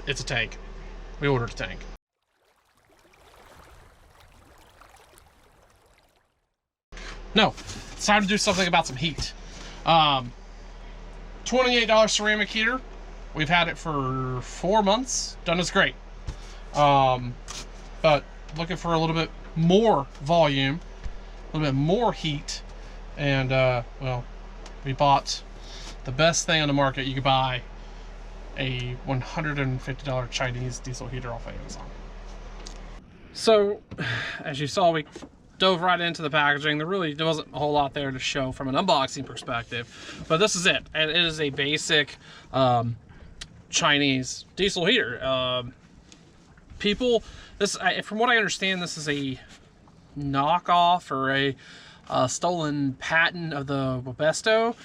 it's a tank. We ordered a tank. No, it's time to do something about some heat. $28 ceramic heater. We've had it for 4 months. Done us great. But looking for a little bit more volume, a little bit more heat, and well, we bought the best thing on the market. You could buy a $150 Chinese diesel heater off of Amazon. So, as you saw, we dove right into the packaging. There really wasn't a whole lot there to show from an unboxing perspective, but this is it. And it is a basic Chinese diesel heater. From what I understand, this is a knockoff or a stolen patent of the Webesto.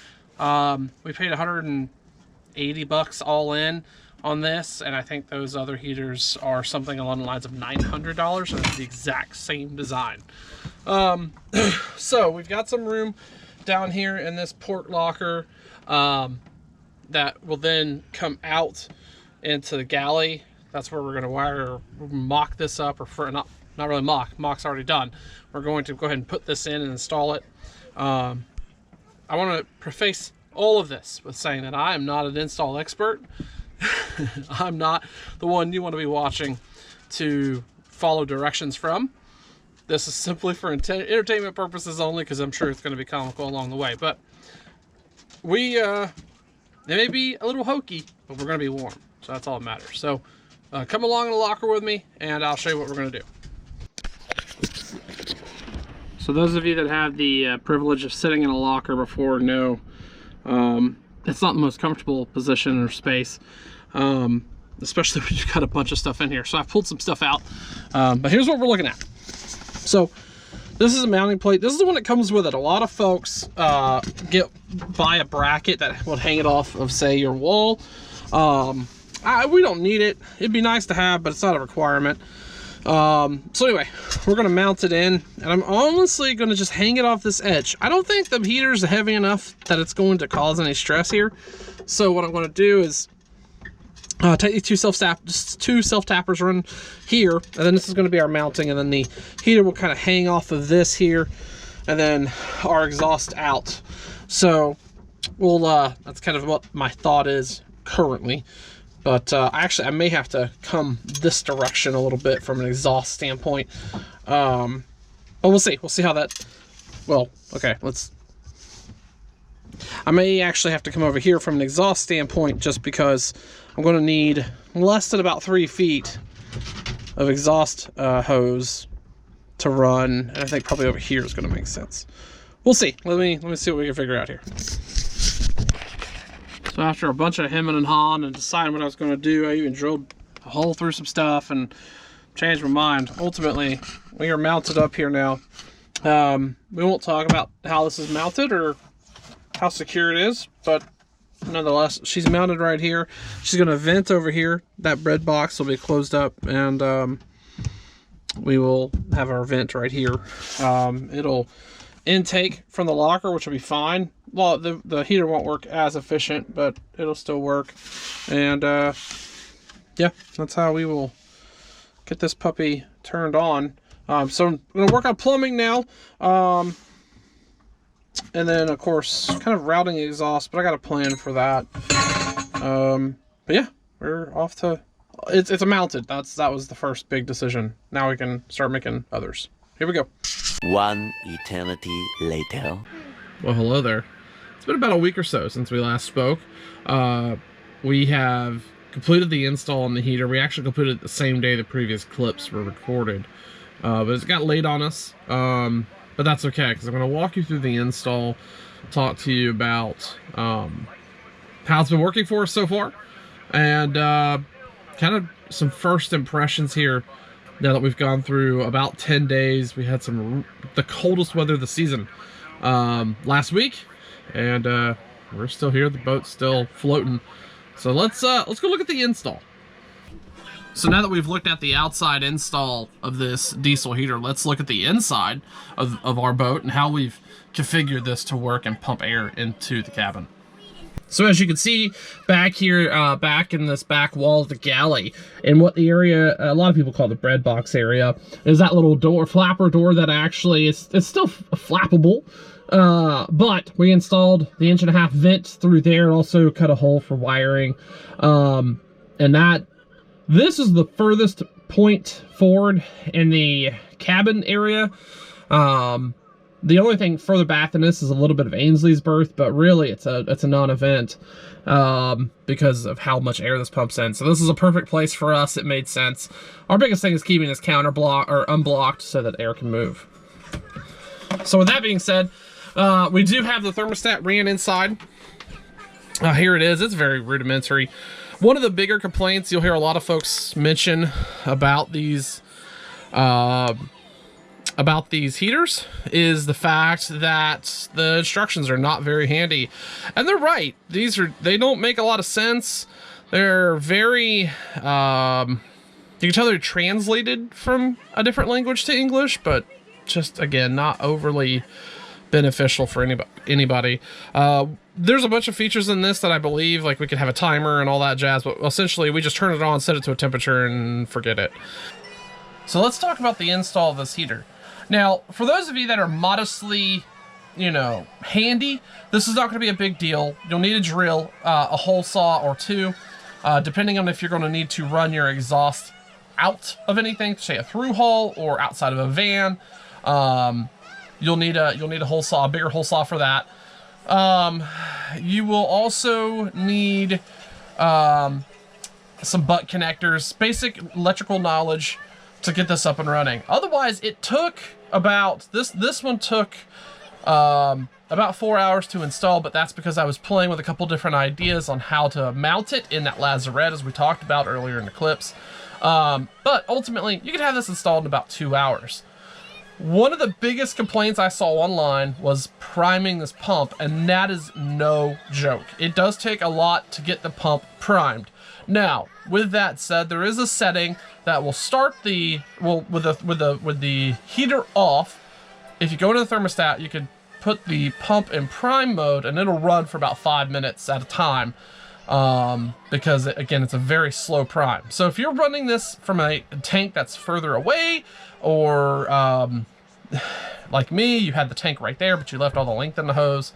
We paid $180 all in on this, and I think those other heaters are something along the lines of $900, and it's the exact same design. So we've got some room down here in this port locker that will then come out into the galley. That's where we're going to wire or mock this up, or not really mock's already done. We're going to go ahead and put this in and install it. I want to preface all of this with saying that I am not an install expert. I'm not the one you want to be watching to follow directions from. This is simply for entertainment purposes only, because I'm sure it's going to be comical along the way. But it may be a little hokey, but we're going to be warm, so that's all that matters. So come along in the locker with me, and I'll show you what we're going to do. So those of you that have the privilege of sitting in a locker before know it's not the most comfortable position or space, especially when you've got a bunch of stuff in here. So I've pulled some stuff out, but here's what we're looking at. So this is a mounting plate. This is the one that comes with it. A lot of folks buy a bracket that will hang it off of, say, your wall. We don't need it. It'd be nice to have, but it's not a requirement. So anyway, we're going to mount it in, and I'm honestly going to just hang it off this edge. I don't think the heater's heavy enough that it's going to cause any stress here. So what I'm going to do is take these two self-tappers run here, and then this is going to be our mounting, and then the heater will kind of hang off of this here, and then our exhaust out. So we'll that's kind of what my thought is currently. But actually, I may have to come this direction a little bit from an exhaust standpoint. But we'll see. We'll see how that... Well, okay, I may actually have to come over here from an exhaust standpoint, just because I'm going to need less than about 3 feet of exhaust hose to run. And I think probably over here is going to make sense. We'll see. Let me see what we can figure out here. So after a bunch of hemming and hawing and deciding what I was going to do, I even drilled a hole through some stuff and changed my mind. Ultimately, we are mounted up here now. We won't talk about how this is mounted or how secure it is, but nonetheless, she's mounted right here. She's going to vent over here. That bread box will be closed up, and we will have our vent right here. It'll intake from the locker, which will be fine. Well, the heater won't work as efficient, but it'll still work. And yeah, that's how we will get this puppy turned on. So I'm going to work on plumbing now. And then, of course, kind of routing the exhaust, but I got a plan for that. But yeah, we're off to... It's a mounted. That was the first big decision. Now we can start making others. Here we go. One eternity later. Well, hello there. It's been about a week or so since we last spoke. We have completed the install on the heater. We actually completed it the same day the previous clips were recorded. But it's got late on us. But that's okay, because I'm going to walk you through the install, talk to you about how it's been working for us so far, and kind of some first impressions here now that we've gone through about 10 days. We had the coldest weather of the season last week, and we're still here. The boat's still floating. So let's go look at the install. So now that we've looked at the outside install of this diesel heater, let's look at the inside of our boat and how we've configured this to work and pump air into the cabin. So as you can see back here, back in this back wall of the galley, and what the area, a lot of people call the bread box area, is that little door, flapper door that actually is, it's still flappable. But we installed the 1.5 inch vent through there, also cut a hole for wiring. And this is the furthest point forward in the cabin area. The only thing further back than this is a little bit of Ainsley's berth, but really it's a non-event because of how much air this pumps in. So this is a perfect place for us. It made sense. Our biggest thing is keeping this counter unblocked so that air can move. So with that being said, we do have the thermostat ran inside. Here it is. It's very rudimentary. One of the bigger complaints you'll hear a lot of folks mention about these heaters is the fact that the instructions are not very handy. And they're right. They don't make a lot of sense. They're very, you can tell they're translated from a different language to English, but just, again, not overly beneficial for anybody. There's a bunch of features in this that I believe, like we could have a timer and all that jazz, but essentially we just turn it on, set it to a temperature, and forget it. So let's talk about the install of this heater. Now, for those of you that are modestly, you know, handy, this is not going to be a big deal. You'll need a drill, a hole saw or two, depending on if you're going to need to run your exhaust out of anything, say a through hole or outside of a van. You'll need a hole saw, a bigger hole saw for that. You will also need some butt connectors, basic electrical knowledge to get this up and running. Otherwise, it took about, this one took about 4 hours to install, but that's because I was playing with a couple different ideas on how to mount it in that lazarette, as we talked about earlier in the clips. But ultimately, you could have this installed in about 2 hours. One of the biggest complaints I saw online was priming this pump, and that is no joke. It does take a lot to get the pump primed. Now, with that said, there is a setting that will start the, well, with the heater off. If you go into the thermostat, you can put the pump in prime mode, and it'll run for about 5 minutes at a time. Because again, it's a very slow prime. So if you're running this from a tank that's further away, or like me, you had the tank right there, but you left all the length in the hose,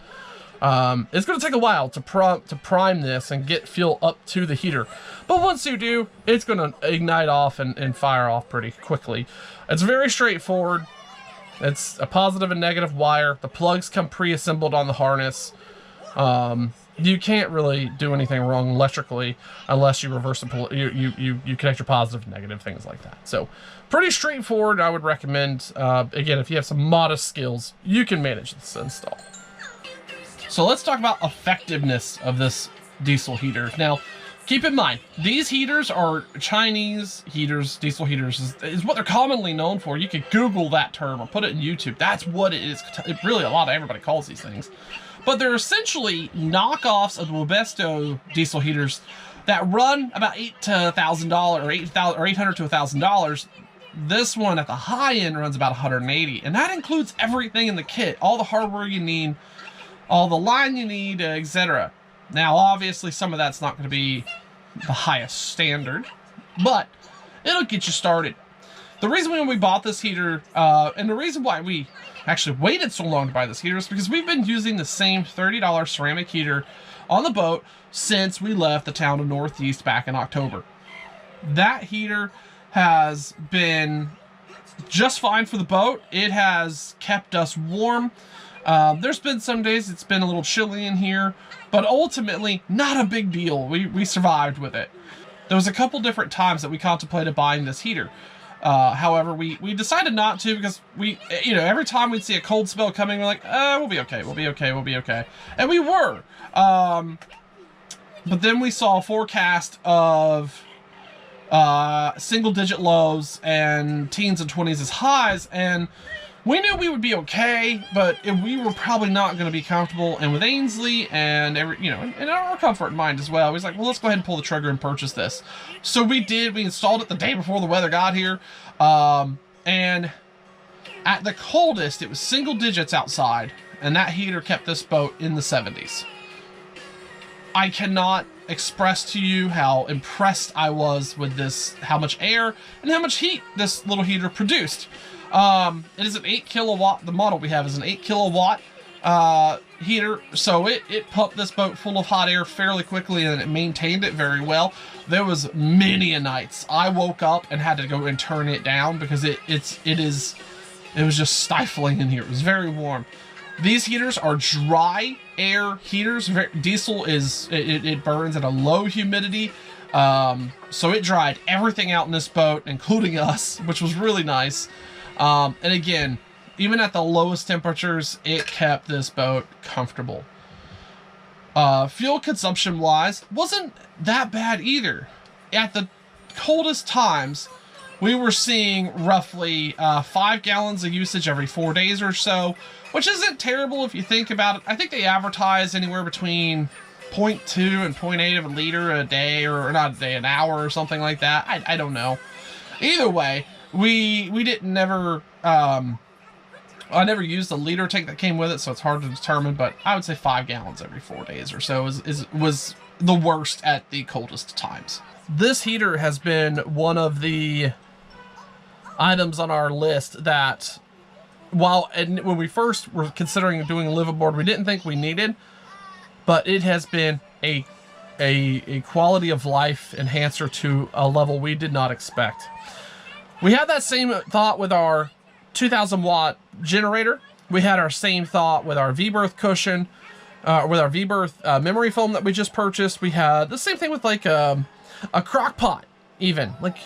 it's going to take a while to prime this and get fuel up to the heater. But once you do, it's going to ignite off and fire off pretty quickly. It's very straightforward. It's a positive and negative wire. The plugs come pre-assembled on the harness. You can't really do anything wrong electrically unless you reverse the you connect your positive and negative, things like that. So pretty straightforward. I would recommend, again, if you have some modest skills, you can manage this install. So let's talk about effectiveness of this diesel heater. Now, keep in mind, these heaters are Chinese heaters. Diesel heaters is what they're commonly known for. You could Google that term or put it in YouTube. That's what it is. It really, a lot of everybody calls these things. But they're essentially knockoffs of the Webesto diesel heaters that run about $800 to $1,000. This one at the high end runs about $180, and that includes everything in the kit, all the hardware you need, all the line you need, etc. Now, obviously, some of that's not going to be the highest standard, but it'll get you started. The reason when we bought this heater, and the reason why we actually waited so long to buy this heater is because we've been using the same $30 ceramic heater on the boat since we left the town of Northeast back in October. That heater has been just fine for the boat. It has kept us warm. There's been some days it's been a little chilly in here, but ultimately not a big deal. We survived with it. There was a couple different times that we contemplated buying this heater. However, we decided not to because every time we'd see a cold spell coming, we're like, we'll be okay, we'll be okay, we'll be okay. And we were. But then we saw a forecast of single-digit lows and teens and 20s as highs, and we knew we would be okay, but we were probably not going to be comfortable. And with Ainsley and and our comfort in mind as well, we was like, well, let's go ahead and pull the trigger and purchase this. So we did. We installed it the day before the weather got here, and at the coldest, it was single digits outside, and that heater kept this boat in the 70s. I cannot express to you how impressed I was with this, how much air and how much heat this little heater produced. It is an 8 kilowatt, the model we have is an 8 kilowatt heater, so it pumped this boat full of hot air fairly quickly, and it maintained it very well. There was many a nights I woke up and had to go and turn it down because it was just stifling in here. It was very warm. These heaters are dry air heaters. Diesel is, it burns at a low humidity. So it dried everything out in this boat, including us, which was really nice. And again, even at the lowest temperatures, it kept this boat comfortable. Fuel consumption wise, wasn't that bad either. At the coldest times, we were seeing roughly 5 gallons of usage every 4 days or so, which isn't terrible if you think about it. I think they advertise anywhere between 0.2 and 0.8 of a liter a day, or not a day, an hour or something like that. I don't know. Either way, we didn't never, I never used the liter tank that came with it, so it's hard to determine, but I would say 5 gallons every 4 days or so was the worst at the coldest times. This heater has been one of the items on our list that, when we first were considering doing a live aboard, we didn't think we needed, but it has been a quality of life enhancer to a level we did not expect. We had that same thought with our 2000 watt generator. We had our same thought with our V-berth cushion, with our V-berth memory foam that we just purchased. We had the same thing with like a crock pot, even. Like,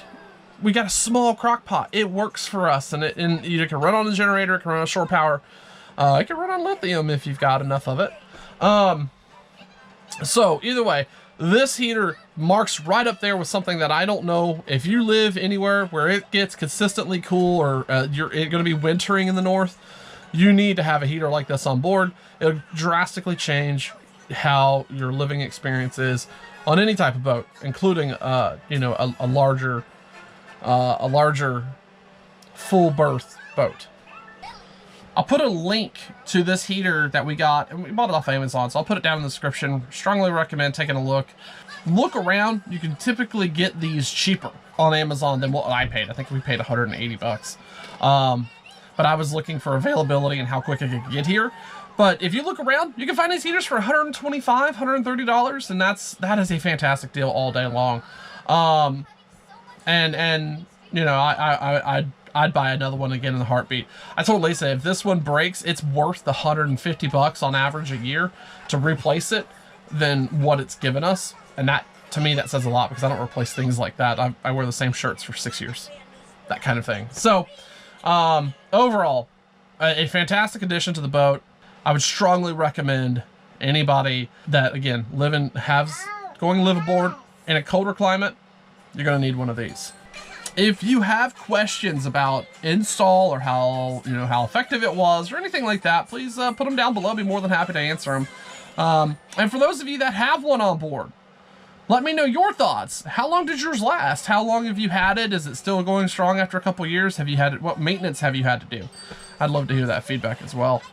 we got a small crock pot. It works for us, and you can run on the generator, it can run on shore power. It can run on lithium if you've got enough of it. So either way, this heater marks right up there with something that I don't know if you live anywhere where it gets consistently cool, or you're going to be wintering in the north. You need to have a heater like this on board. It'll drastically change how your living experience is on any type of boat, including you know, a larger full berth boat. I'll put a link to this heater that we got, and we bought it off Amazon, so I'll put it down in the description. Strongly recommend taking a look. Look around. You can typically get these cheaper on Amazon than what I paid. I think we paid 180 bucks. But I was looking for availability and how quick I could get here. But if you look around, you can find these heaters for $125, $130, and that is a fantastic deal all day long. And you know, I'd buy another one again in a heartbeat. I told Lisa, if this one breaks, it's worth the 150 bucks on average a year to replace it than what it's given us. And that, to me, that says a lot, because I don't replace things like that. I wear the same shirts for 6 years, that kind of thing. So overall, a fantastic addition to the boat. I would strongly recommend anybody that, again, going live aboard in a colder climate, you're going to need one of these. If you have questions about install, or how effective it was, or anything like that, please put them down below. I'd be more than happy to answer them. And for those of you that have one on board, let me know your thoughts. How long did yours last? How long have you had it? Is it still going strong after a couple years? Have you had it? What maintenance have you had to do? I'd love to hear that feedback as well.